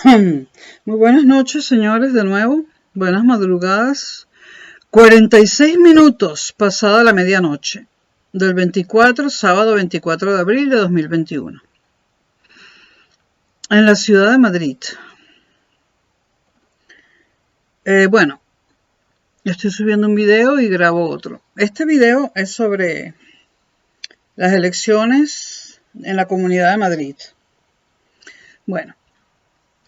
Muy buenas noches, señores, de nuevo. Buenas madrugadas. 46 minutos pasada la medianoche del 24, sábado 24 de abril de 2021. En la ciudad de Madrid. Bueno, estoy subiendo un video y grabo otro. Este video es sobre las elecciones en la Comunidad de Madrid. Bueno,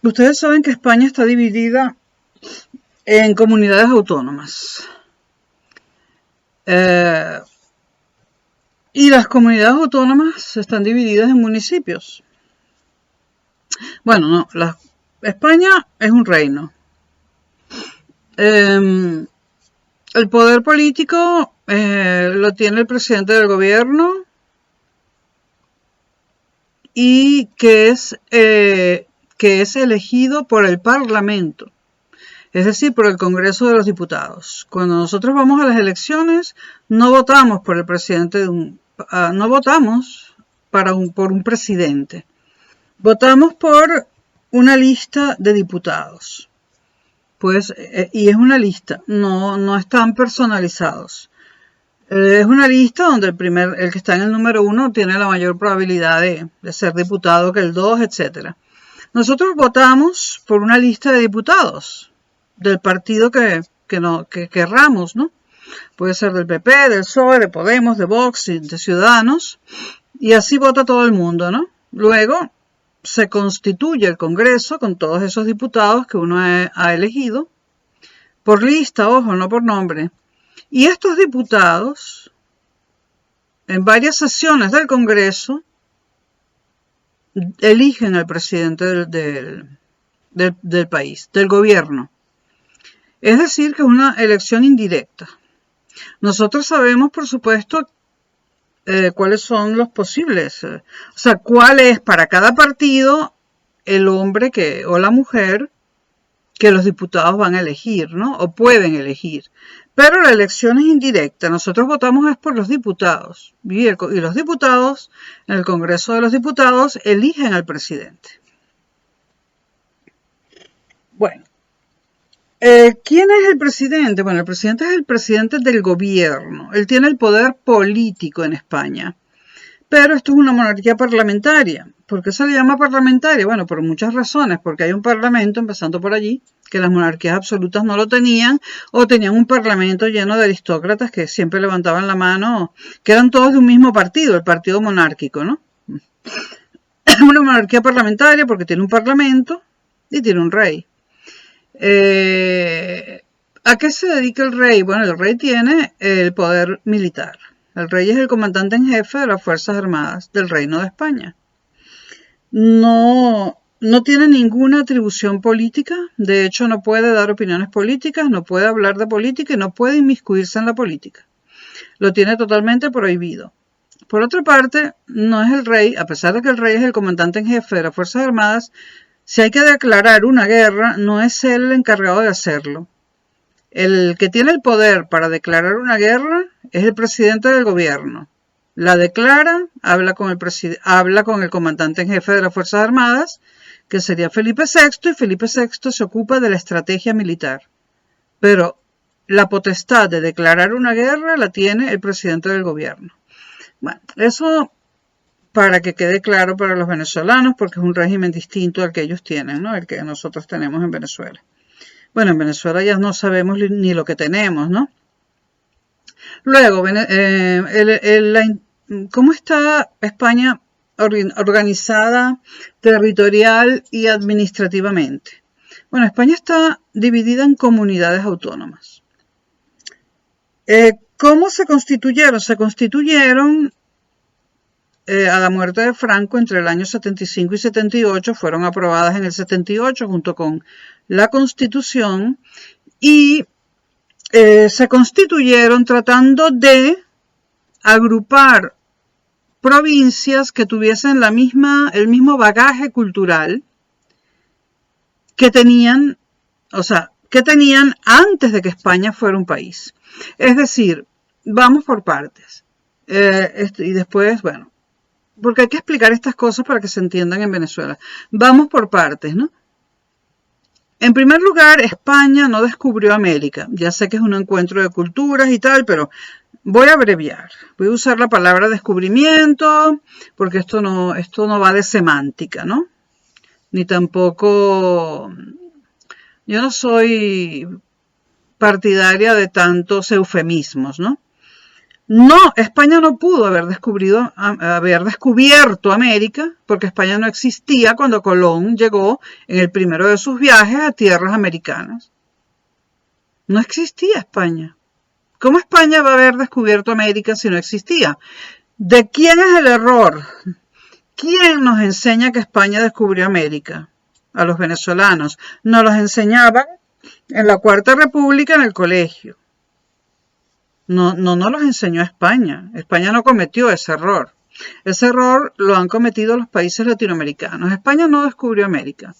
ustedes saben que España está dividida en comunidades autónomas. Y las comunidades autónomas están divididas en municipios. Bueno, no, España es un reino. El poder político lo tiene el presidente del gobierno y que es elegido por el Parlamento, es decir, por el Congreso de los Diputados. Cuando nosotros vamos a las elecciones, no votamos por el presidente no votamos por un presidente. Votamos por una lista de diputados. Pues, y es una lista, no están personalizados. Es una lista donde el que está en el número 1 tiene la mayor probabilidad de ser diputado que el 2, etc. Nosotros votamos por una lista de diputados del partido que querramos, ¿no? Puede ser del PP, del PSOE, de Podemos, de Vox, de Ciudadanos, y así vota todo el mundo, ¿no? Luego se constituye el Congreso con todos esos diputados que uno ha elegido, por lista, ojo, no por nombre. Y estos diputados, en varias sesiones del Congreso, eligen al presidente del país, del gobierno. Es decir, que es una elección indirecta. Nosotros sabemos, por supuesto, cuáles son los posibles, o sea, cuál es para cada partido el hombre o la mujer que los diputados van a elegir, ¿no? O pueden elegir. Pero la elección es indirecta. Nosotros votamos es por los diputados. Y los diputados, en el Congreso de los Diputados, eligen al presidente. Bueno. ¿Quién es el presidente? Bueno, el presidente es el presidente del gobierno. Él tiene el poder político en España. Pero esto es una monarquía parlamentaria. ¿Por qué se le llama parlamentaria? Bueno, por muchas razones. Porque hay un parlamento, empezando por allí, que las monarquías absolutas no lo tenían, o tenían un parlamento lleno de aristócratas que siempre levantaban la mano, que eran todos de un mismo partido, el partido monárquico, ¿no? Es una monarquía parlamentaria porque tiene un parlamento y tiene un rey. ¿A qué se dedica el rey? Bueno, el rey tiene el poder militar. El rey es el comandante en jefe de las Fuerzas Armadas del Reino de España. No tiene ninguna atribución política. De hecho, no puede dar opiniones políticas, no puede hablar de política y no puede inmiscuirse en la política. Lo tiene totalmente prohibido. Por otra parte, no es el rey, a pesar de que el rey es el comandante en jefe de las Fuerzas Armadas. Si hay que declarar una guerra, no es él el encargado de hacerlo. El que tiene el poder para declarar una guerra es el presidente del gobierno. La declara, habla con el comandante en jefe de las Fuerzas Armadas, que sería Felipe VI, y Felipe VI se ocupa de la estrategia militar. Pero la potestad de declarar una guerra la tiene el presidente del gobierno. Bueno, eso para que quede claro para los venezolanos, porque es un régimen distinto al que ellos tienen, ¿no? El que nosotros tenemos en Venezuela. Bueno, en Venezuela ya no sabemos ni lo que tenemos, ¿no? Luego, ¿cómo está España organizada territorial y administrativamente? Bueno, España está dividida en comunidades autónomas. ¿Cómo se constituyeron? Se constituyeron a la muerte de Franco entre el año 75 y 78, fueron aprobadas en el 78 junto con la Constitución y se constituyeron tratando de agrupar provincias que tuviesen el mismo bagaje cultural que tenían, antes de que España fuera un país. Es decir, vamos por partes. Y después, bueno, porque hay que explicar estas cosas para que se entiendan en Venezuela. Vamos por partes, ¿no? En primer lugar, España no descubrió América. Ya sé que es un encuentro de culturas y tal, pero voy a abreviar. Voy a usar la palabra descubrimiento, porque esto no va de semántica, ¿no? Ni tampoco... Yo no soy partidaria de tantos eufemismos, ¿no? No, España no pudo haber descubierto América, porque España no existía cuando Colón llegó en el primero de sus viajes a tierras americanas. No existía España. ¿Cómo España va a haber descubierto América si no existía? ¿De quién es el error? ¿Quién nos enseña que España descubrió América? A los venezolanos. Nos los enseñaban en la Cuarta República en el colegio. No nos los enseñó España. España no cometió ese error. Ese error lo han cometido los países latinoamericanos. España no descubrió América.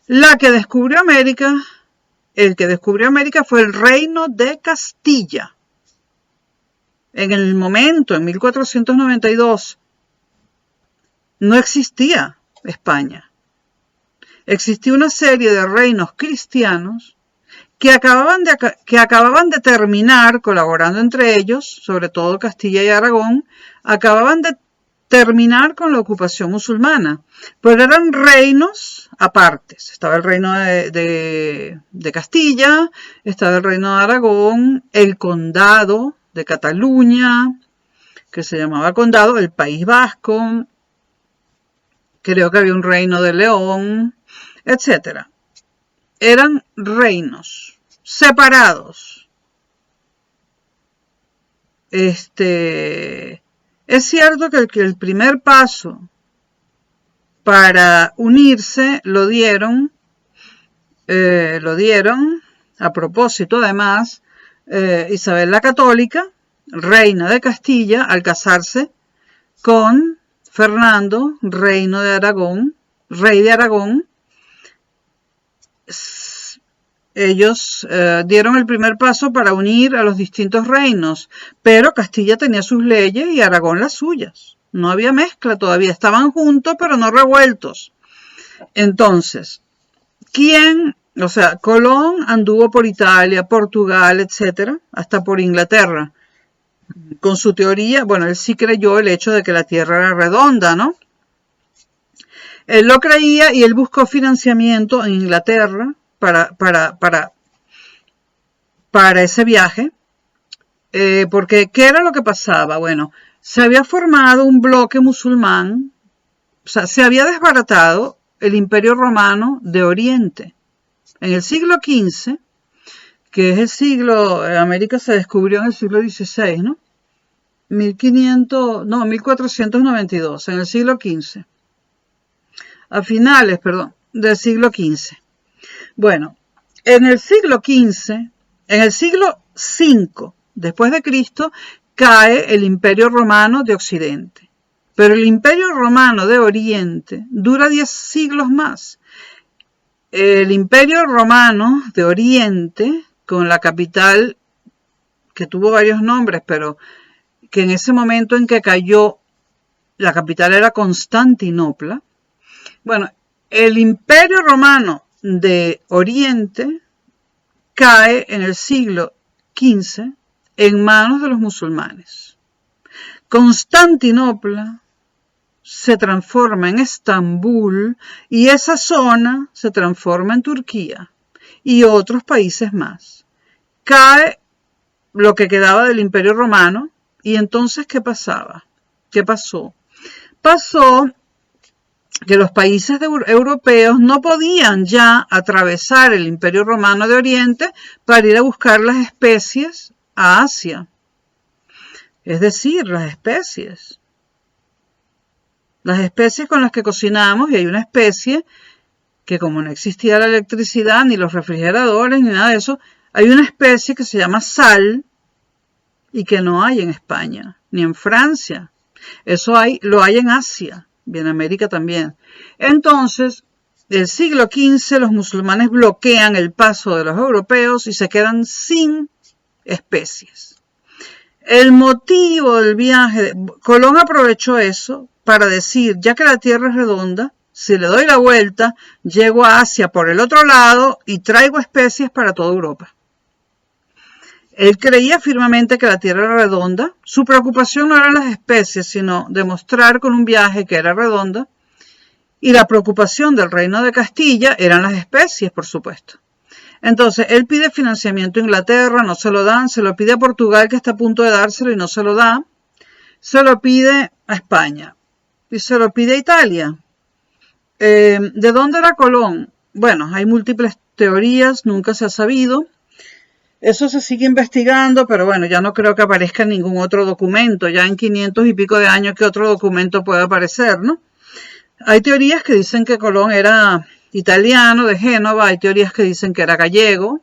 El que descubrió América fue el Reino de Castilla. En el momento, en 1492, no existía España. Existía una serie de reinos cristianos que acababan de terminar, colaborando entre ellos, sobre todo Castilla y Aragón, acababan de terminar con la ocupación musulmana, pero eran reinos apartes. Estaba el reino de Castilla, estaba el reino de Aragón, el condado de Cataluña, que se llamaba condado, el País Vasco, creo que había un reino de León, etc. Eran reinos separados. Es cierto que el primer paso para unirse lo dieron a propósito, además, Isabel la Católica, reina de Castilla, al casarse con Fernando, rey de Aragón. Ellos dieron el primer paso para unir a los distintos reinos, pero Castilla tenía sus leyes y Aragón las suyas. No había mezcla todavía, estaban juntos pero no revueltos. Entonces, Colón anduvo por Italia, Portugal, etcétera, hasta por Inglaterra. Con su teoría, bueno, él sí creyó el hecho de que la Tierra era redonda, ¿no? Él lo creía y él buscó financiamiento en Inglaterra para ese viaje, porque ¿qué era lo que pasaba? Bueno, se había formado un bloque musulmán, o sea, se había desbaratado el Imperio Romano de Oriente. En el siglo XV, que es el siglo, América se descubrió en el siglo XVI, ¿no? 1492, en el siglo XV. A finales, del siglo XV. Bueno, en el siglo V, en el siglo V después de Cristo, cae el Imperio Romano de Occidente. Pero el Imperio Romano de Oriente dura 10 siglos más. El Imperio Romano de Oriente, con la capital, que tuvo varios nombres, pero que en ese momento en que cayó, la capital era Constantinopla. Bueno, el Imperio Romano de Oriente cae en el siglo XV en manos de los musulmanes. Constantinopla se transforma en Estambul y esa zona se transforma en Turquía y otros países más. Cae lo que quedaba del Imperio Romano y entonces ¿qué pasaba? ¿Qué pasó? Pasó que los países europeos no podían ya atravesar el Imperio Romano de Oriente para ir a buscar las especies a Asia. Es decir, las especies con las que cocinamos, y hay una especie que como no existía la electricidad, ni los refrigeradores, ni nada de eso, hay una especie que se llama sal y que no hay en España, ni en Francia. Eso lo hay en Asia. Y en América también. Entonces, el siglo XV los musulmanes bloquean el paso de los europeos y se quedan sin especies. El motivo del viaje, Colón aprovechó eso para decir, ya que la Tierra es redonda, si le doy la vuelta, llego a Asia por el otro lado y traigo especies para toda Europa. Él creía firmemente que la Tierra era redonda. Su preocupación no eran las especies, sino demostrar con un viaje que era redonda. Y la preocupación del Reino de Castilla eran las especies, por supuesto. Entonces, él pide financiamiento a Inglaterra, no se lo dan, se lo pide a Portugal, que está a punto de dárselo y no se lo da. Se lo pide a España y se lo pide a Italia. ¿De dónde era Colón? Bueno, hay múltiples teorías, nunca se ha sabido. Eso se sigue investigando, pero bueno, ya no creo que aparezca en ningún otro documento. Ya en 500 y pico de años que otro documento puede aparecer, ¿no? Hay teorías que dicen que Colón era italiano, de Génova. Hay teorías que dicen que era gallego,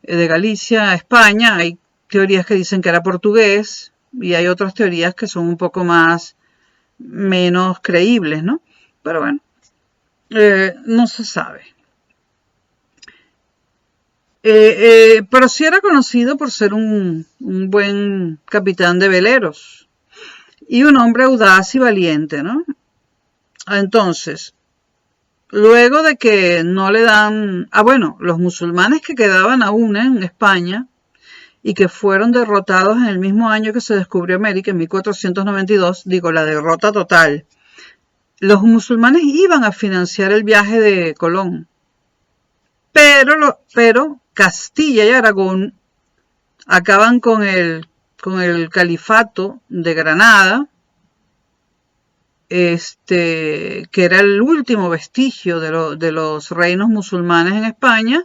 de Galicia, España. Hay teorías que dicen que era portugués. Y hay otras teorías que son un poco menos creíbles, ¿no? Pero bueno, no se sabe. Pero sí era conocido por ser un buen capitán de veleros y un hombre audaz y valiente, ¿no? Entonces, luego de que no le dan... bueno, los musulmanes que quedaban aún en España y que fueron derrotados en el mismo año que se descubrió América, en 1492, digo, la derrota total. Los musulmanes iban a financiar el viaje de Colón, pero Castilla y Aragón acaban con el califato de Granada, que era el último vestigio de los reinos musulmanes en España.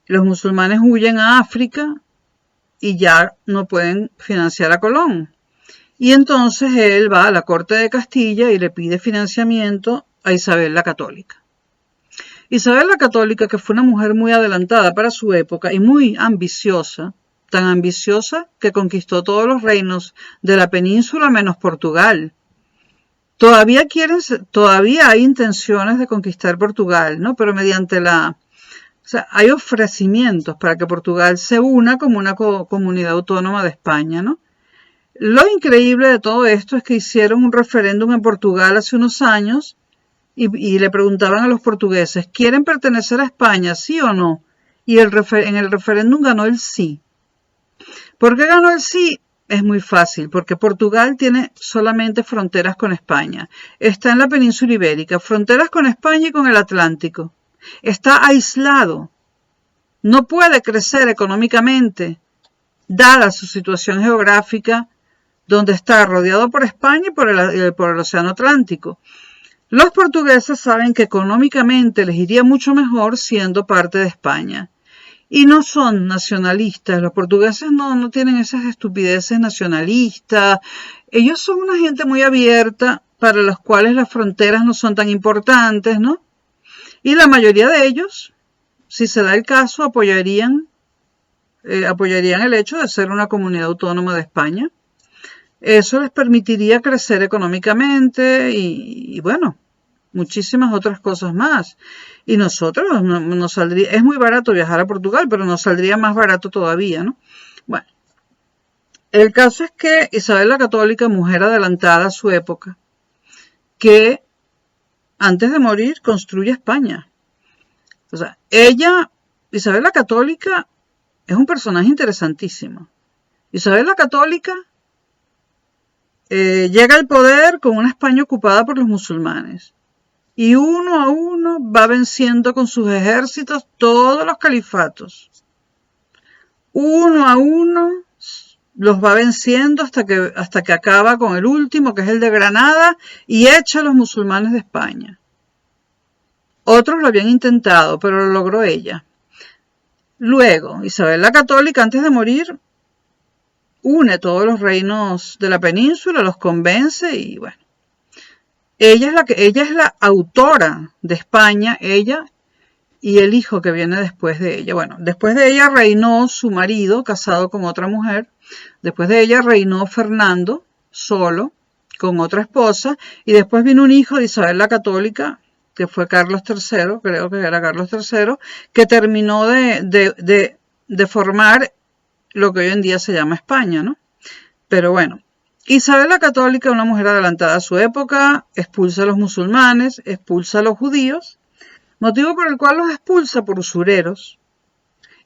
Los musulmanes huyen a África y ya no pueden financiar a Colón. Y entonces él va a la corte de Castilla y le pide financiamiento a Isabel la Católica. Isabel la Católica, que fue una mujer muy adelantada para su época y muy ambiciosa, tan ambiciosa que conquistó todos los reinos de la península menos Portugal. Todavía hay intenciones de conquistar Portugal, ¿no? Pero mediante hay ofrecimientos para que Portugal se una como una comunidad autónoma de España, ¿no? Lo increíble de todo esto es que hicieron un referéndum en Portugal hace unos años y le preguntaban a los portugueses, ¿quieren pertenecer a España, sí o no? Y en el referéndum ganó el sí. ¿Por qué ganó el sí? Es muy fácil, porque Portugal tiene solamente fronteras con España. Está en la península ibérica, fronteras con España y con el Atlántico. Está aislado. No puede crecer económicamente, dada su situación geográfica, donde está rodeado por España y por el Océano Atlántico. Los portugueses saben que económicamente les iría mucho mejor siendo parte de España. Y no son nacionalistas. Los portugueses no tienen esas estupideces nacionalistas. Ellos son una gente muy abierta para los cuales las fronteras no son tan importantes, ¿no? Y la mayoría de ellos, si se da el caso, apoyarían el hecho de ser una comunidad autónoma de España. Eso les permitiría crecer económicamente y bueno, muchísimas otras cosas más. Y nosotros nos saldría, es muy barato viajar a Portugal, pero nos saldría más barato todavía, ¿no? Bueno, el caso es que Isabel la Católica, mujer adelantada a su época, que antes de morir construye España. O sea, Isabel la Católica, es un personaje interesantísimo. Isabel la Católica llega al poder con una España ocupada por los musulmanes. Y uno a uno va venciendo con sus ejércitos todos los califatos. Uno a uno los va venciendo hasta que acaba con el último, que es el de Granada, y echa a los musulmanes de España. Otros lo habían intentado, pero lo logró ella. Luego, Isabel la Católica, antes de morir, une todos los reinos de la península, los convence y bueno. Ella es la autora de España, ella y el hijo que viene después de ella. Bueno, después de ella reinó su marido, casado con otra mujer. Después de ella reinó Fernando, solo, con otra esposa. Y después vino un hijo de Isabel la Católica, que fue Carlos III, creo que era Carlos III, que terminó de formar lo que hoy en día se llama España, ¿no? Pero bueno, Isabel la Católica, una mujer adelantada a su época, expulsa a los musulmanes, expulsa a los judíos, motivo por el cual los expulsa por usureros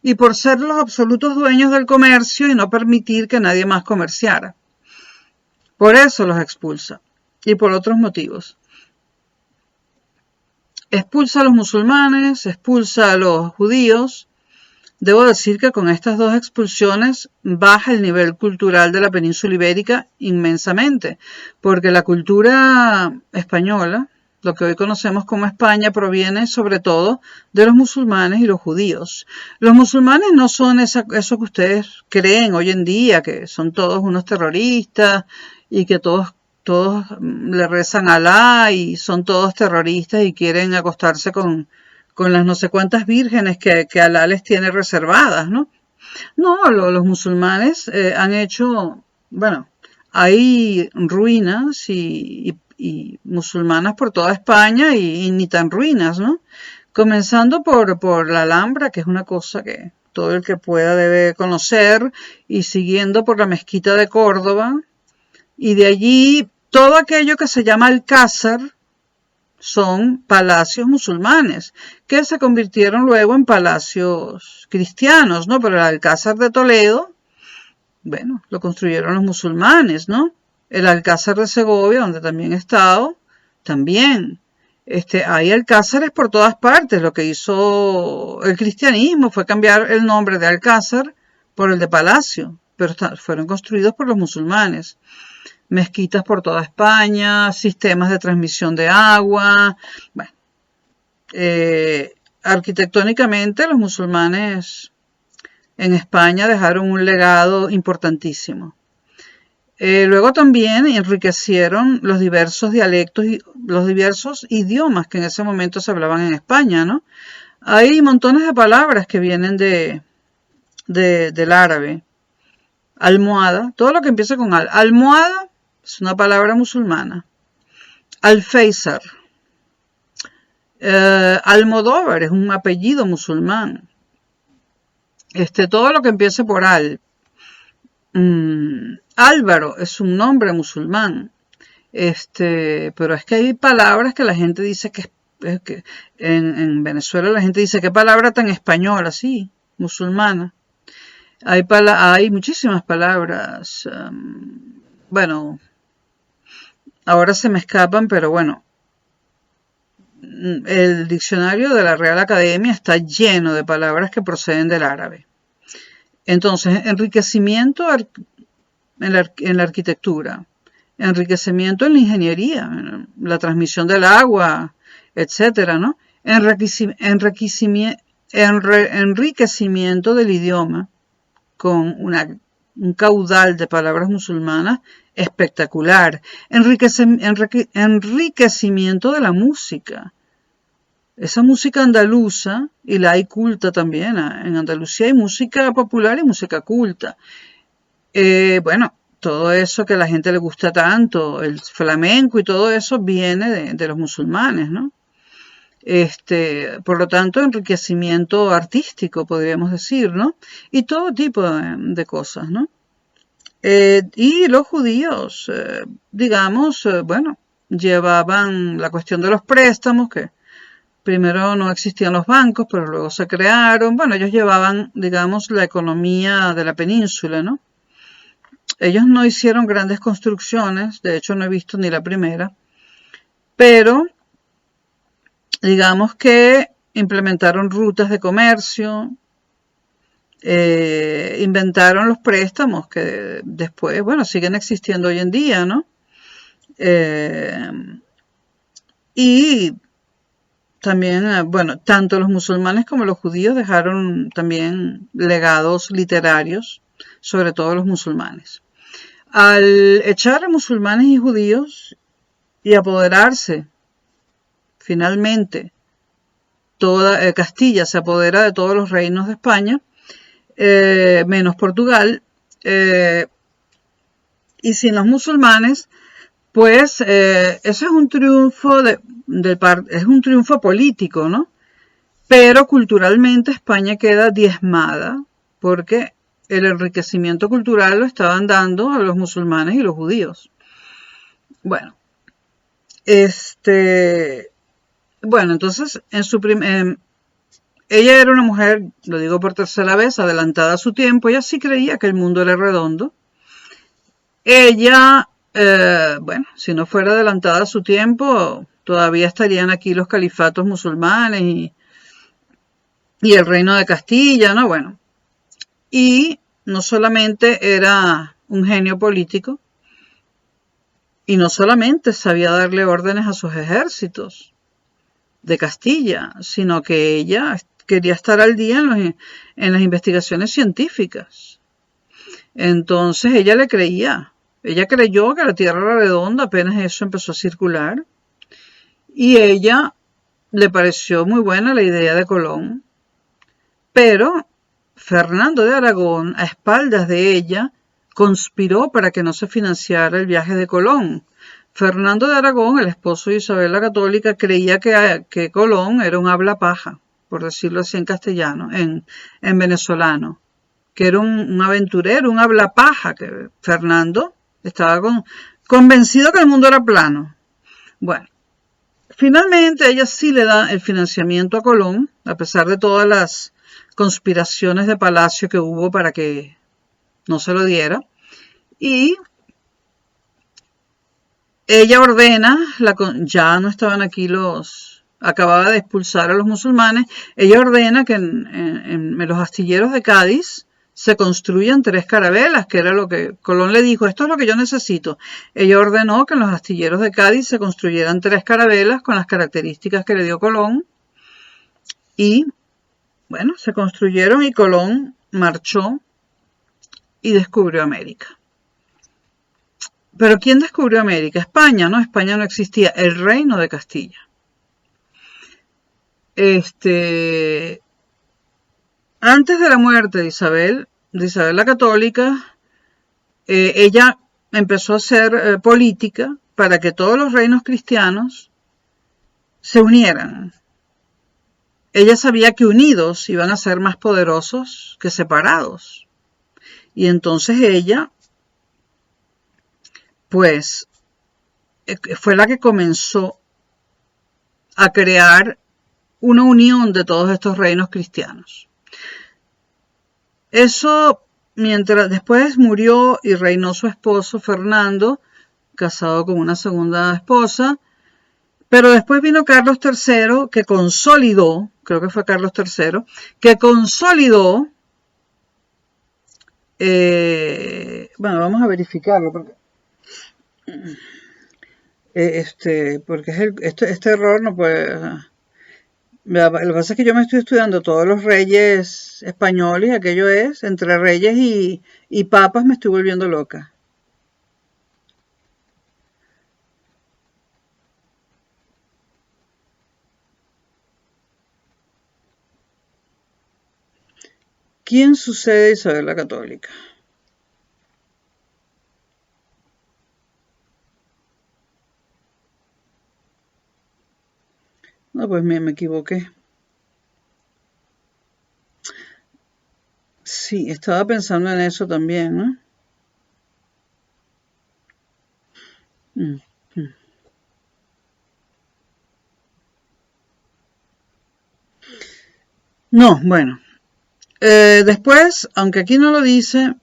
y por ser los absolutos dueños del comercio y no permitir que nadie más comerciara. Por eso los expulsa y por otros motivos. Expulsa a los musulmanes, expulsa a los judíos. Debo decir que con estas dos expulsiones baja el nivel cultural de la península ibérica inmensamente, porque la cultura española, lo que hoy conocemos como España, proviene sobre todo de los musulmanes y los judíos. Los musulmanes no son eso que ustedes creen hoy en día, que son todos unos terroristas y que todos le rezan a Alá y son todos terroristas y quieren acostarse con las no sé cuántas vírgenes que Alá les tiene reservadas, ¿no? No, los musulmanes han hecho, bueno, hay ruinas y musulmanas por toda España y ni tan ruinas, ¿no? Comenzando por la Alhambra, que es una cosa que todo el que pueda debe conocer, y siguiendo por la Mezquita de Córdoba, y de allí todo aquello que se llama Alcázar son palacios musulmanes, que se convirtieron luego en palacios cristianos, ¿no? Pero el Alcázar de Toledo, bueno, lo construyeron los musulmanes, ¿no? El Alcázar de Segovia, donde también he estado, también. Hay alcázares por todas partes. Lo que hizo el cristianismo fue cambiar el nombre de Alcázar por el de Palacio, pero fueron construidos por los musulmanes. Mezquitas por toda España, sistemas de transmisión de agua. Bueno, arquitectónicamente los musulmanes en España dejaron un legado importantísimo. Luego también enriquecieron los diversos dialectos y los diversos idiomas que en ese momento se hablaban en España, ¿no? Hay montones de palabras que vienen del árabe. Almohada, todo lo que empieza con almohada es una palabra musulmana. Alféizar. Almodóvar es un apellido musulmán. Todo lo que empiece por al. Álvaro es un nombre musulmán. Pero es que hay palabras que la gente dice que en Venezuela la gente dice, ¿qué palabra tan española? Sí, musulmana. Hay muchísimas palabras. Bueno, ahora se me escapan, pero bueno, el diccionario de la Real Academia está lleno de palabras que proceden del árabe. Entonces, enriquecimiento en la arquitectura, enriquecimiento en la ingeniería, en la transmisión del agua, etcétera, ¿no? Enriquecimiento del idioma con un caudal de palabras musulmanas espectacular. Enriquecimiento de la música. Esa música andaluza, y la hay culta también, en Andalucía hay música popular y música culta. Bueno, todo eso que a la gente le gusta tanto, el flamenco y todo eso viene de los musulmanes, ¿no? Por lo tanto, enriquecimiento artístico, podríamos decir, ¿no? Y todo tipo de cosas, ¿no? Y los judíos, digamos, bueno, llevaban la cuestión de los préstamos, que primero no existían los bancos, pero luego se crearon. Bueno, ellos llevaban, digamos, la economía de la península, ¿no? Ellos no hicieron grandes construcciones, de hecho no he visto ni la primera, pero digamos que implementaron rutas de comercio, inventaron los préstamos que después, bueno, siguen existiendo hoy en día, ¿no? Y también, bueno, tanto los musulmanes como los judíos dejaron también legados literarios, sobre todo los musulmanes. Al echar a musulmanes y judíos y apoderarse, finalmente, toda Castilla se apodera de todos los reinos de España, menos Portugal, y sin los musulmanes, pues eso es un triunfo es un triunfo político, ¿no? Pero culturalmente España queda diezmada porque el enriquecimiento cultural lo estaban dando a los musulmanes y los judíos. Bueno, entonces ella era una mujer, lo digo por tercera vez, adelantada a su tiempo. Ella sí creía que el mundo era redondo. Ella, si no fuera adelantada a su tiempo, todavía estarían aquí los califatos musulmanes y el reino de Castilla, ¿no? Bueno, y no solamente era un genio político, y no solamente sabía darle órdenes a sus ejércitos de Castilla, sino que ella quería estar al día en las investigaciones científicas. Entonces ella le creía. Ella creyó que la Tierra era redonda apenas eso empezó a circular. Y ella le pareció muy buena la idea de Colón. Pero Fernando de Aragón, a espaldas de ella, conspiró para que no se financiara el viaje de Colón. Fernando de Aragón, el esposo de Isabel la Católica, creía que Colón era un habla paja, por decirlo así en castellano, en venezolano, que era un aventurero, un habla paja, que Fernando estaba convencido que el mundo era plano. Bueno, finalmente ella sí le da el financiamiento a Colón, a pesar de todas las conspiraciones de Palacio que hubo para que no se lo diera, y ella ordena, ya no estaban aquí acababa de expulsar a los musulmanes, ella ordena que en los astilleros de Cádiz se construyan 3 carabelas, que era lo que Colón le dijo, esto es lo que yo necesito. Ella ordenó que en los astilleros de Cádiz se construyeran 3 carabelas con las características que le dio Colón, y bueno, se construyeron y Colón marchó y descubrió América. Pero ¿quién descubrió América? España, ¿no? España no existía, el reino de Castilla. Antes de la muerte de Isabel la Católica, ella empezó a hacer política para que todos los reinos cristianos se unieran. Ella sabía que unidos iban a ser más poderosos que separados. Y entonces ella, pues, fue la que comenzó a crear una unión de todos estos reinos cristianos. Eso, mientras después murió y reinó su esposo Fernando, casado con una segunda esposa, pero después vino Carlos III, que consolidó, creo que fue Carlos III, que consolidó, bueno, vamos a verificarlo, porque este error no puede. Lo que pasa es que yo me estoy estudiando todos los reyes españoles, aquello es, entre reyes y papas me estoy volviendo loca. ¿Quién sucede a Isabel la Católica? No, pues me equivoqué. Sí, estaba pensando en eso también, ¿no? No, bueno. Después, aunque aquí no lo dice,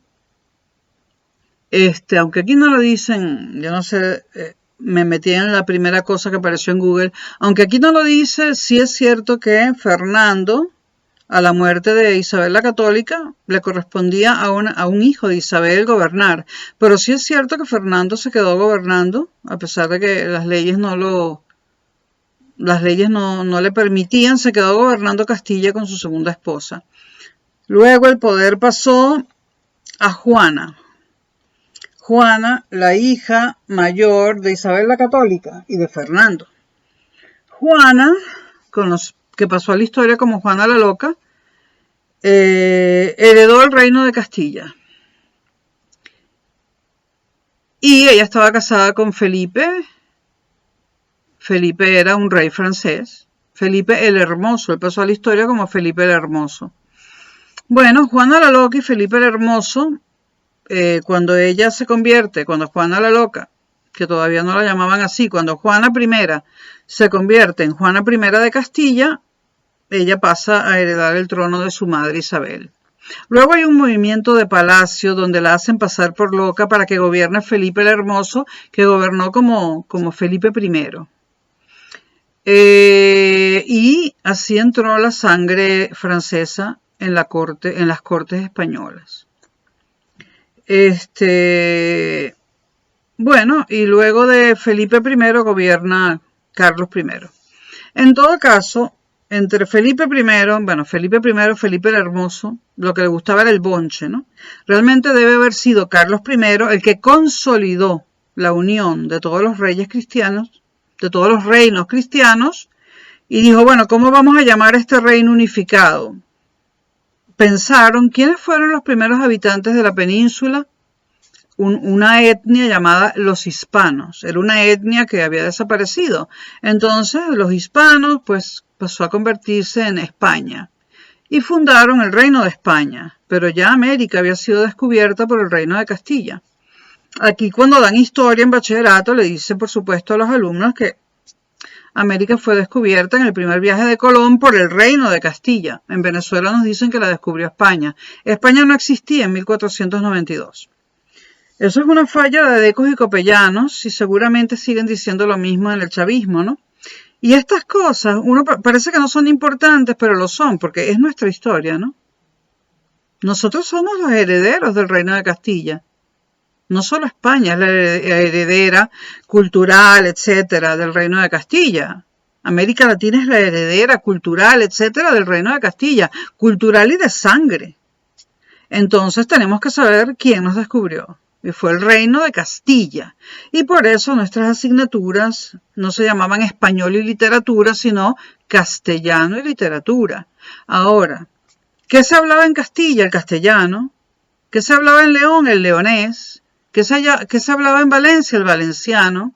aunque aquí no lo dicen, yo no sé, me metí en la primera cosa que apareció en Google, aunque aquí no lo dice, sí es cierto que Fernando, a la muerte de Isabel la Católica, le correspondía a un hijo de Isabel gobernar, pero sí es cierto que Fernando se quedó gobernando, a pesar de que las leyes no le permitían, se quedó gobernando Castilla con su segunda esposa. Luego el poder pasó a Juana. Juana, la hija mayor de Isabel la Católica y de Fernando. Juana, que pasó a la historia como Juana la Loca, heredó el reino de Castilla. Y ella estaba casada con Felipe. Felipe era un rey francés. Felipe el Hermoso, él pasó a la historia como Felipe el Hermoso. Bueno, Juana la Loca y Felipe el Hermoso, cuando ella se convierte, cuando Juana la Loca, que todavía no la llamaban así, cuando Juana I se convierte en Juana I de Castilla, ella pasa a heredar el trono de su madre Isabel. Luego hay un movimiento de palacio donde la hacen pasar por loca para que gobierne Felipe el Hermoso, que gobernó como Felipe I. Y así entró la sangre francesa en las cortes españolas. Bueno, y luego de Felipe I gobierna Carlos I. En todo caso, entre Felipe I, Felipe el Hermoso, lo que le gustaba era el bonche, ¿no? Realmente debe haber sido Carlos I el que consolidó la unión de todos los reyes cristianos, de todos los reinos cristianos, y dijo, bueno, ¿cómo vamos a llamar a este reino unificado? Pensaron, ¿quiénes fueron los primeros habitantes de la península? Una etnia llamada los hispanos. Era una etnia que había desaparecido. Entonces los hispanos pues pasó a convertirse en España y fundaron el Reino de España, pero ya América había sido descubierta por el Reino de Castilla. Aquí cuando dan historia en bachillerato le dicen por supuesto a los alumnos que América fue descubierta en el primer viaje de Colón por el Reino de Castilla. En Venezuela nos dicen que la descubrió España. España no existía en 1492. Eso es una falla de Decos y Copellanos y seguramente siguen diciendo lo mismo en el chavismo, ¿no? Y estas cosas, uno parece que no son importantes, pero lo son, porque es nuestra historia, ¿no? Nosotros somos los herederos del Reino de Castilla. No solo España es la heredera cultural, etcétera, del Reino de Castilla. América Latina es la heredera cultural, etcétera, del Reino de Castilla, cultural y de sangre. Entonces tenemos que saber quién nos descubrió. Y fue el Reino de Castilla. Y por eso nuestras asignaturas no se llamaban español y literatura, sino castellano y literatura. Ahora, ¿qué se hablaba en Castilla? El castellano. ¿Qué se hablaba en León? El leonés. ¿Qué se hablaba en Valencia? El valenciano.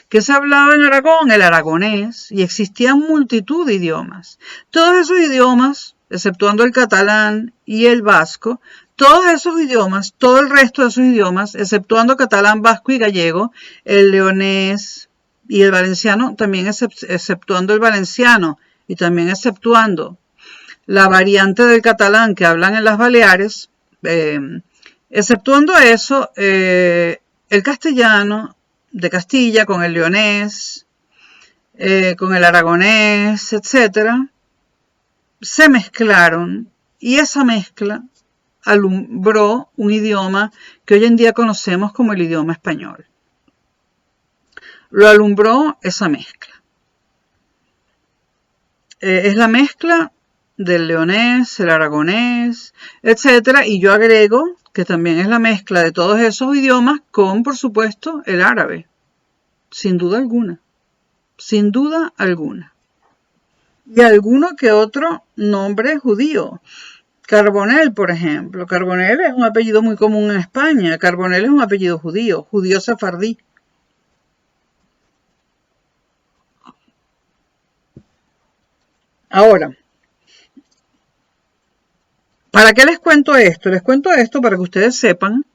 ¿Qué se hablaba en Aragón? El aragonés. Y existían multitud de idiomas. Todos esos idiomas, exceptuando el catalán y el vasco, todos esos idiomas, todo el resto de esos idiomas, exceptuando catalán, vasco y gallego, el leonés y el valenciano, también exceptuando el valenciano y también exceptuando la variante del catalán que hablan en las Baleares, exceptuando eso, el castellano de Castilla con el leonés, con el aragonés, etcétera, se mezclaron y esa mezcla alumbró un idioma que hoy en día conocemos como el idioma español. Lo alumbró esa mezcla. Es la mezcla del leonés, el aragonés, etcétera, y yo agrego que también es la mezcla de todos esos idiomas con, por supuesto, el árabe. Sin duda alguna. Sin duda alguna. Y alguno que otro nombre judío. Carbonell, por ejemplo. Carbonell es un apellido muy común en España. Carbonell es un apellido judío, judío sefardí. Ahora, ¿para qué les cuento esto? Les cuento esto para que ustedes sepan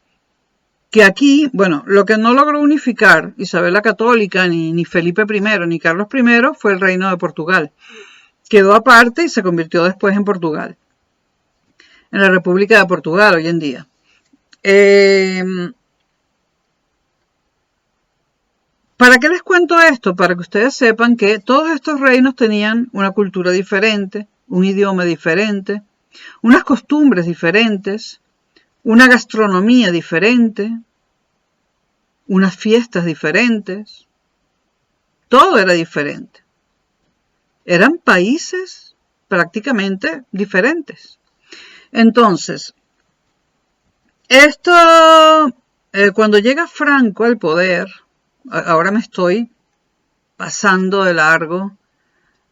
que aquí, bueno, lo que no logró unificar Isabel la Católica, ni Felipe I, ni Carlos I, fue el Reino de Portugal. Quedó aparte y se convirtió después en Portugal. En la República de Portugal hoy en día. ¿Para qué les cuento esto? Para que ustedes sepan que todos estos reinos tenían una cultura diferente, un idioma diferente, unas costumbres diferentes, una gastronomía diferente, unas fiestas diferentes. Todo era diferente. Eran países prácticamente diferentes. Entonces, esto, cuando llega Franco al poder, ahora me estoy pasando de largo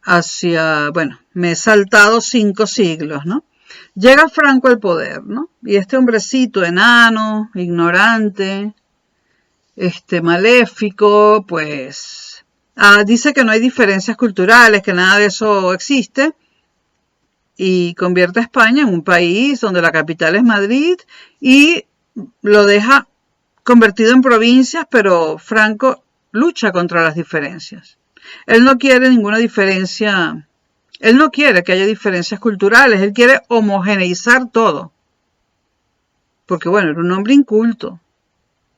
hacia, bueno, me he saltado 5 siglos, ¿no? Llega Franco al poder, ¿no? Y este hombrecito enano, ignorante, maléfico, pues, dice que no hay diferencias culturales, que nada de eso existe. y convierte a España en un país donde la capital es Madrid y lo deja convertido en provincias, pero Franco lucha contra las diferencias. Él no quiere ninguna diferencia, él no quiere que haya diferencias culturales, él quiere homogeneizar todo. Porque bueno, era un hombre inculto.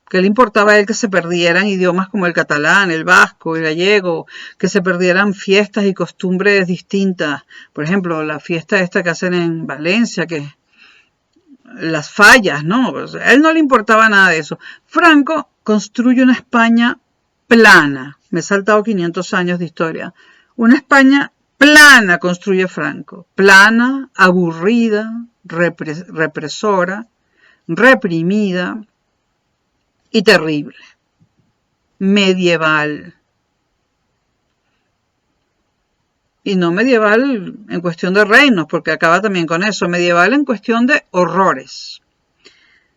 ¿Qué le importaba a él que se perdieran idiomas como el catalán, el vasco, el gallego, que se perdieran fiestas y costumbres distintas? Por ejemplo, la fiesta esta que hacen en Valencia, que las fallas, ¿no? Pues a él no le importaba nada de eso. Franco construye una España plana. Me he saltado 500 años de historia. Una España plana construye Franco. Plana, aburrida, represora, reprimida y terrible. Medieval. Y no medieval en cuestión de reinos, porque acaba también con eso. Medieval en cuestión de horrores.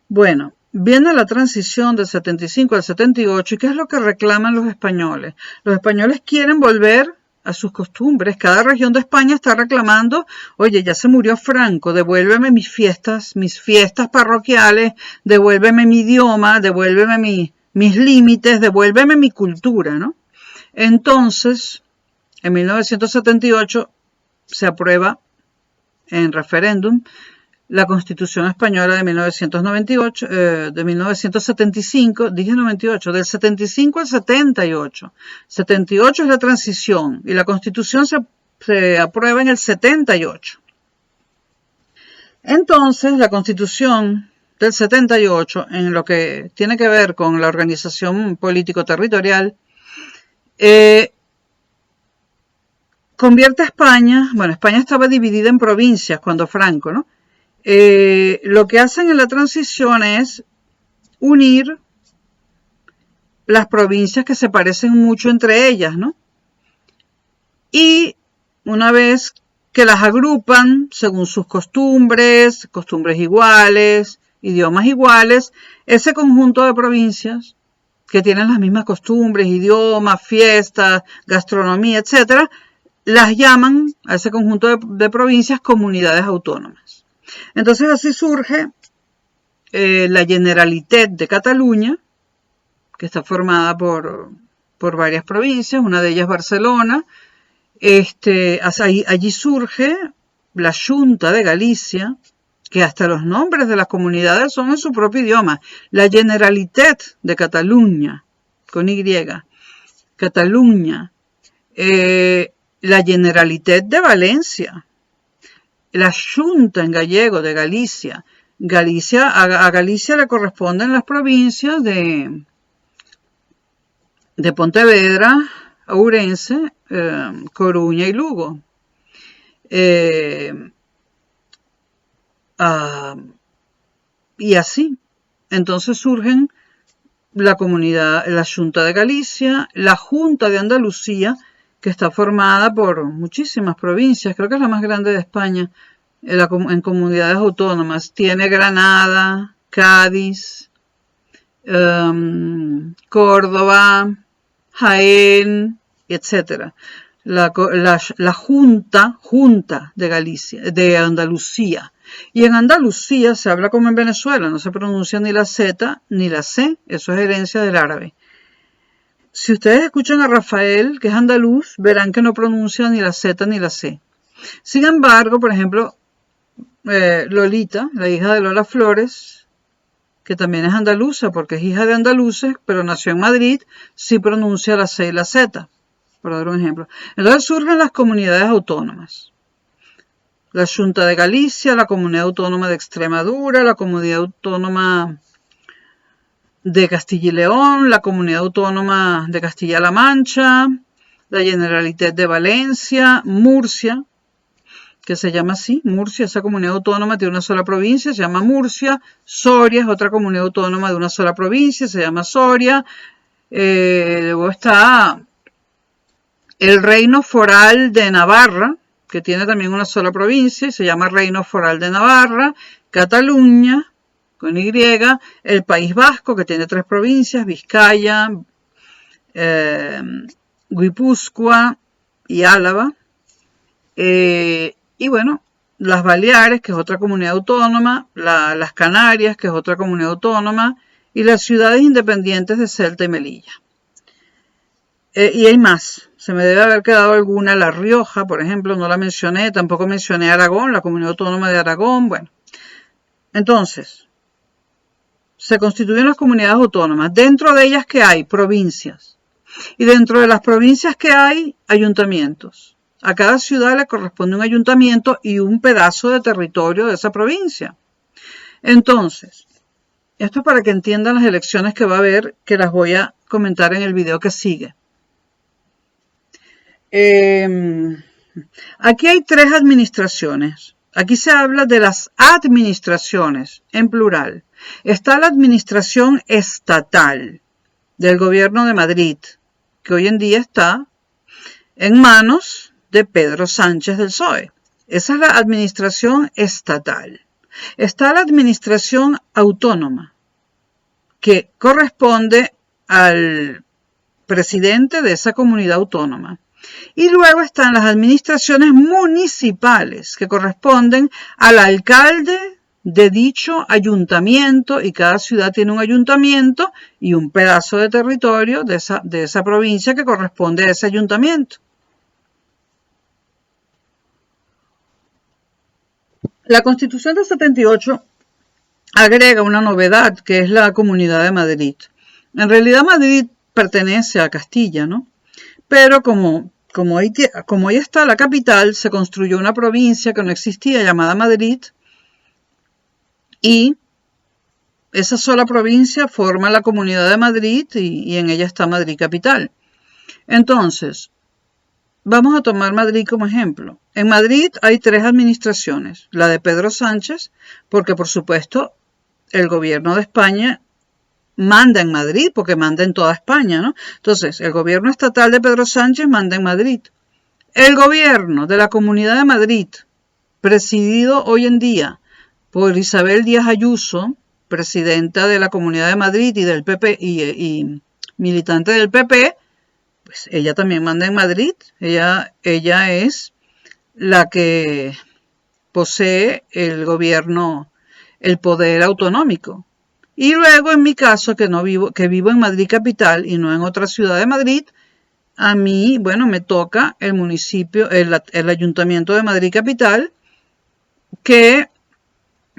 Bueno, viene la transición del 75 al 78, ¿y qué es lo que reclaman los españoles? Los españoles quieren volver a sus costumbres. Cada región de España está reclamando, oye, ya se murió Franco, devuélveme mis fiestas parroquiales, devuélveme mi idioma, devuélveme mis límites, devuélveme mi cultura, ¿no? Entonces, en 1978 se aprueba en referéndum la Constitución Española de 1998, de 1975, dije 98, del 75 al 78. 78 es la transición y la Constitución se aprueba en el 78. Entonces, la Constitución del 78, en lo que tiene que ver con la organización político-territorial, convierte a España, bueno, España estaba dividida en provincias cuando Franco, ¿no? Lo que hacen en la transición es unir las provincias que se parecen mucho entre ellas, ¿no? Y una vez que las agrupan según sus costumbres, costumbres iguales, idiomas iguales, ese conjunto de provincias que tienen las mismas costumbres, idiomas, fiestas, gastronomía, etcétera, las llaman a ese conjunto de provincias comunidades autónomas. Entonces así surge la Generalitat de Cataluña, que está formada por varias provincias, una de ellas Barcelona. Allí surge la Junta de Galicia, que hasta los nombres de las comunidades son en su propio idioma. La Generalitat de Cataluña, con Y, Cataluña. La Generalitat de Valencia, la Junta en gallego de Galicia. A Galicia le corresponden las provincias de Pontevedra, Ourense, Coruña y Lugo. Y así. Entonces surgen la comunidad, la Junta de Galicia, la Junta de Andalucía, que está formada por muchísimas provincias, creo que es la más grande de España, en comunidades autónomas. Tiene Granada, Cádiz, Córdoba, Jaén, etc. La Junta de Galicia, de Andalucía. Y en Andalucía se habla como en Venezuela, no se pronuncia ni la Z ni la C, eso es herencia del árabe. Si ustedes escuchan a Rafael, que es andaluz, verán que no pronuncia ni la Z ni la C. Sin embargo, por ejemplo, Lolita, la hija de Lola Flores, que también es andaluza porque es hija de andaluces, pero nació en Madrid, sí pronuncia la C y la Z, por dar un ejemplo. Entonces surgen las comunidades autónomas. La Junta de Galicia, la Comunidad Autónoma de Extremadura, la Comunidad Autónoma de Castilla y León, la Comunidad Autónoma de Castilla-La Mancha, la Generalitat de Valencia, Murcia, que se llama así, Murcia, esa comunidad autónoma tiene una sola provincia, se llama Murcia. Soria es otra comunidad autónoma de una sola provincia, se llama Soria. Luego está el Reino Foral de Navarra, que tiene también una sola provincia, y se llama Reino Foral de Navarra. Cataluña, con Y, el País Vasco, que tiene 3 provincias, Vizcaya, Guipúzcoa y Álava. Y bueno, las Baleares, que es otra comunidad autónoma, las Canarias, que es otra comunidad autónoma, y las ciudades independientes de Ceuta y Melilla. Y hay más, se me debe haber quedado alguna, La Rioja, por ejemplo, no la mencioné, tampoco mencioné Aragón, la comunidad autónoma de Aragón, bueno. Entonces, se constituyen las comunidades autónomas, dentro de ellas que hay provincias, y dentro de las provincias que hay ayuntamientos. A cada ciudad le corresponde un ayuntamiento y un pedazo de territorio de esa provincia. Entonces, esto es para que entiendan las elecciones que va a haber, que las voy a comentar en el video que sigue. Aquí hay 3 administraciones. Aquí se habla de las administraciones, en plural. Está la administración estatal del gobierno de Madrid, que hoy en día está en manos de Pedro Sánchez del PSOE. Esa es la administración estatal. Está la administración autónoma, que corresponde al presidente de esa comunidad autónoma. Y luego están las administraciones municipales, que corresponden al alcalde de dicho ayuntamiento, y cada ciudad tiene un ayuntamiento y un pedazo de territorio de esa provincia que corresponde a ese ayuntamiento. La Constitución del 78 agrega una novedad, que es la Comunidad de Madrid. En realidad Madrid pertenece a Castilla, ¿no? Pero como ahí está la capital, se construyó una provincia que no existía llamada Madrid, y esa sola provincia forma la Comunidad de Madrid y en ella está Madrid capital. Entonces, vamos a tomar Madrid como ejemplo. En Madrid hay 3 administraciones. La de Pedro Sánchez, porque por supuesto el gobierno de España manda en Madrid, porque manda en toda España, ¿no? Entonces, el gobierno estatal de Pedro Sánchez manda en Madrid. El gobierno de la Comunidad de Madrid, presidido hoy en día por Isabel Díaz Ayuso, presidenta de la Comunidad de Madrid y del PP y militante del PP, pues ella también manda en Madrid. Ella es la que posee el gobierno, el poder autonómico. Y luego, en mi caso, que vivo en Madrid capital y no en otra ciudad de Madrid, a mí, bueno, me toca el municipio, el ayuntamiento de Madrid capital, que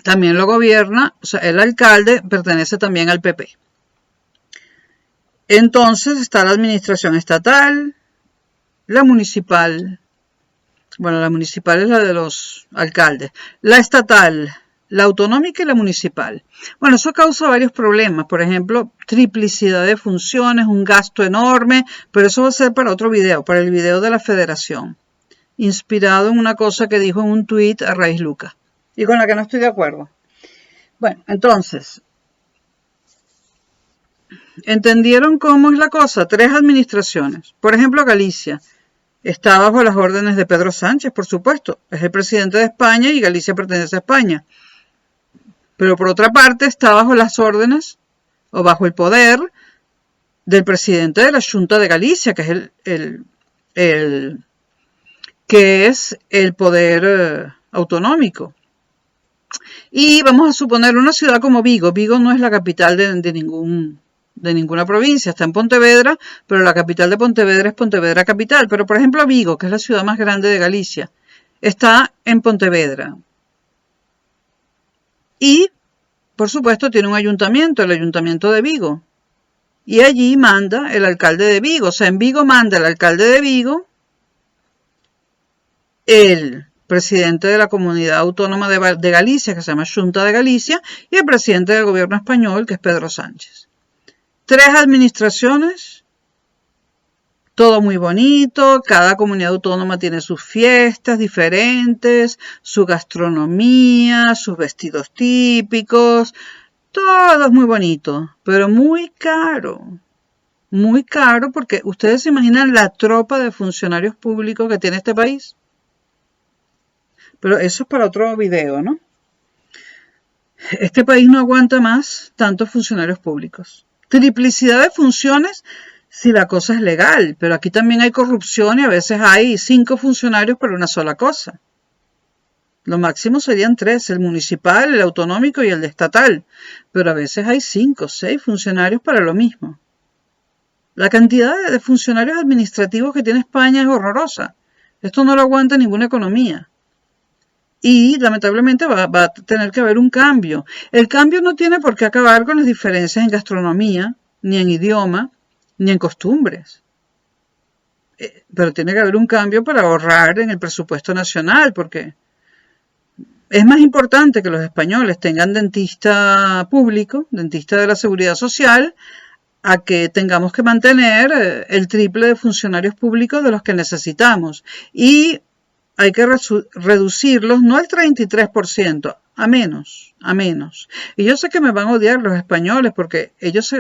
también lo gobierna, o sea, el alcalde pertenece también al PP. Entonces está la administración estatal, la municipal, bueno, la municipal es la de los alcaldes, la estatal, la autonómica y la municipal. Bueno, eso causa varios problemas, por ejemplo, triplicidad de funciones, un gasto enorme, pero eso va a ser para otro video, para el video de la federación, inspirado en una cosa que dijo en un tuit a Raíz Luca, y con la que no estoy de acuerdo. Bueno, entonces, ¿entendieron cómo es la cosa? 3 administraciones. Por ejemplo, Galicia está bajo las órdenes de Pedro Sánchez, por supuesto. Es el presidente de España y Galicia pertenece a España. Pero por otra parte está bajo las órdenes o bajo el poder del presidente de la Xunta de Galicia, que es el poder autonómico. Y vamos a suponer una ciudad como Vigo. Vigo no es la capital de ninguna provincia, está en Pontevedra, pero la capital de Pontevedra es Pontevedra capital. Pero por ejemplo Vigo, que es la ciudad más grande de Galicia, está en Pontevedra. Y, por supuesto, tiene un ayuntamiento, el ayuntamiento de Vigo. Y allí manda el alcalde de Vigo. O sea, en Vigo manda el alcalde de Vigo, el presidente de la Comunidad Autónoma de Galicia, que se llama Xunta de Galicia, y el presidente del gobierno español, que es Pedro Sánchez. 3 administraciones, todo muy bonito, cada comunidad autónoma tiene sus fiestas diferentes, su gastronomía, sus vestidos típicos, todo es muy bonito, pero muy caro porque ustedes se imaginan la tropa de funcionarios públicos que tiene este país. Pero eso es para otro video, ¿no? Este país no aguanta más tantos funcionarios públicos. Triplicidad de funciones si la cosa es legal, pero aquí también hay corrupción y a veces hay 5 funcionarios para una sola cosa. Lo máximo serían 3, el municipal, el autonómico y el estatal, pero a veces hay 5 o 6 funcionarios para lo mismo. La cantidad de funcionarios administrativos que tiene España es horrorosa. Esto no lo aguanta ninguna economía. Y lamentablemente va a tener que haber un cambio. El cambio no tiene por qué acabar con las diferencias en gastronomía, ni en idioma, ni en costumbres. Pero tiene que haber un cambio para ahorrar en el presupuesto nacional, porque es más importante que los españoles tengan dentista público, dentista de la seguridad social, a que tengamos que mantener el triple de funcionarios públicos de los que necesitamos. Y hay que reducirlos no al 33%, a menos. Y yo sé que me van a odiar los españoles porque ellos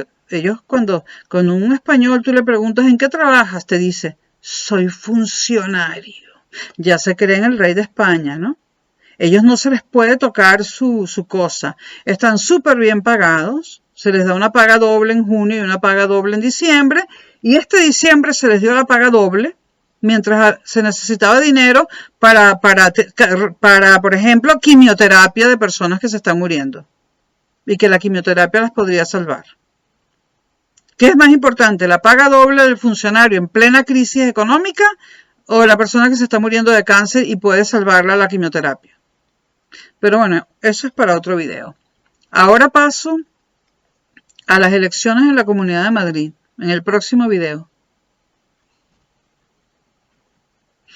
cuando con un español tú le preguntas ¿en qué trabajas? Te dice, soy funcionario. Ya se creen el rey de España, ¿no? Ellos no se les puede tocar su cosa. Están súper bien pagados. Se les da una paga doble en junio y una paga doble en diciembre. Y este diciembre se les dio la paga doble, mientras se necesitaba dinero para, por ejemplo, quimioterapia de personas que se están muriendo. Y que la quimioterapia las podría salvar. ¿Qué es más importante, la paga doble del funcionario en plena crisis económica o la persona que se está muriendo de cáncer y puede salvarla la quimioterapia? Pero bueno, eso es para otro video. Ahora paso a las elecciones en la Comunidad de Madrid, en el próximo video.